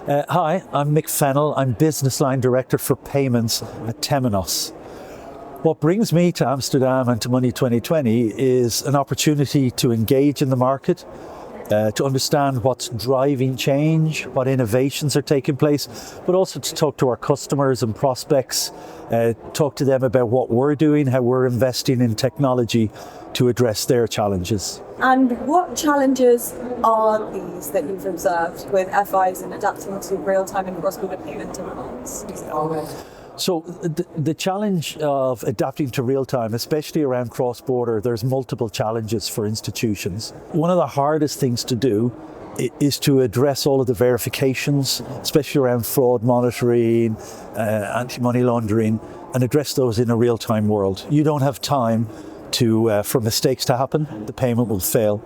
Hi, I'm Mick Fennell. I'm Business Line Director for Payments at Temenos. What brings me to Amsterdam and to Money 2020 is an opportunity to engage in the market, to understand what's driving change, what innovations are taking place, but also to talk to our customers and prospects, talk to them about what we're doing, how we're investing in technology to address their challenges. And what challenges are these that you've observed with FIs in adapting to real-time and cross-border payment demands? So the challenge of adapting to real-time, especially around cross-border, there's multiple challenges for institutions. One of the hardest things to do is to address all of the verifications, especially around fraud monitoring, anti-money laundering, and address those in a real-time world. You don't have time for mistakes to happen. The payment will fail.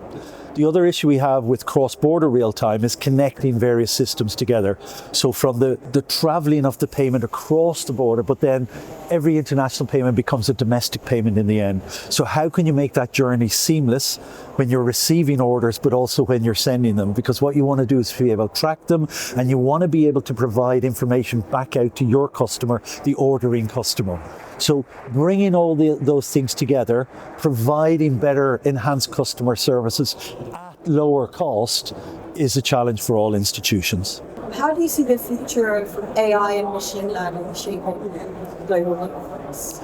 The other issue we have with cross-border real-time is connecting various systems together. So from the traveling of the payment across the border, but then every international payment becomes a domestic payment in the end. So how can you make that journey seamless when you're receiving orders, but also when you're sending them? Because what you want to do is be able to track them, and you want to be able to provide information back out to your customer, the ordering customer. So bringing all those things together, providing better enhanced customer services at lower cost is a challenge for all institutions. How do you see the future of AI and machine learning shaping global workforce?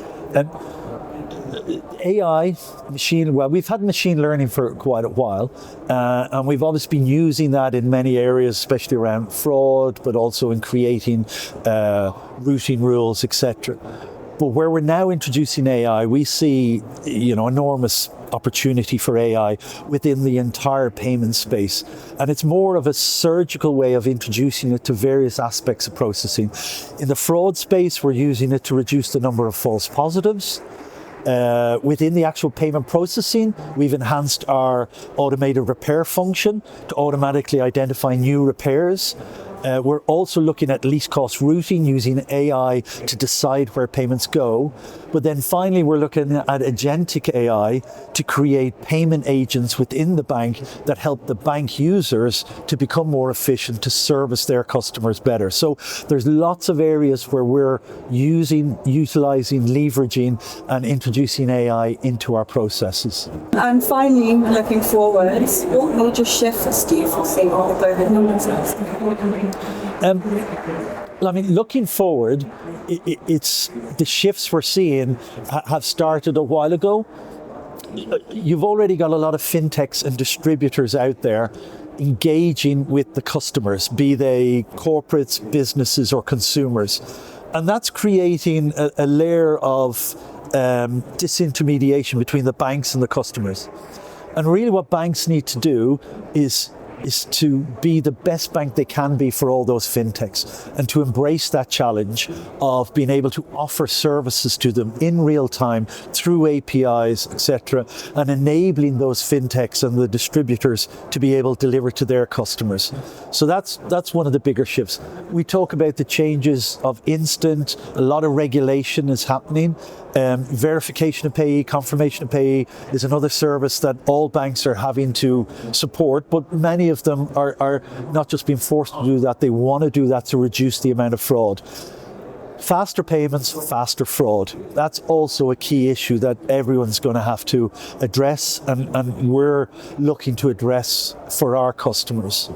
We've had machine learning for quite a while, and we've obviously been using that in many areas, especially around fraud, but also in creating routing rules, etc. But where we're now introducing AI, we see, enormous opportunity for AI within the entire payment space. And it's more of a surgical way of introducing it to various aspects of processing. In the fraud space, we're using it to reduce the number of false positives. Within the actual payment processing, we've enhanced our automated repair function to automatically identify new repairs. We're also looking at least cost routing using AI to decide where payments go. But then finally, we're looking at agentic AI to create payment agents within the bank that help the bank users to become more efficient, to service their customers better. So there's lots of areas where we're utilizing, leveraging, and introducing AI into our processes. And finally, looking forward, what major shifts do you foresee in the global payment? Looking forward, it's the shifts we're seeing have started a while ago. You've already got a lot of fintechs and distributors out there engaging with the customers, be they corporates, businesses, or consumers. And that's creating a layer of disintermediation between the banks and the customers. And really what banks need to do is to be the best bank they can be for all those fintechs, and to embrace that challenge of being able to offer services to them in real time through APIs, etc., and enabling those fintechs and the distributors to be able to deliver to their customers. So that's one of the bigger shifts. We talk about the changes of instant, a lot of regulation is happening. Verification of payee, confirmation of payee is another service that all banks are having to support, but many of them are not just being forced to do that, they want to do that to reduce the amount of fraud. Faster payments, faster fraud. That's also a key issue that everyone's going to have to address, and we're looking to address for our customers.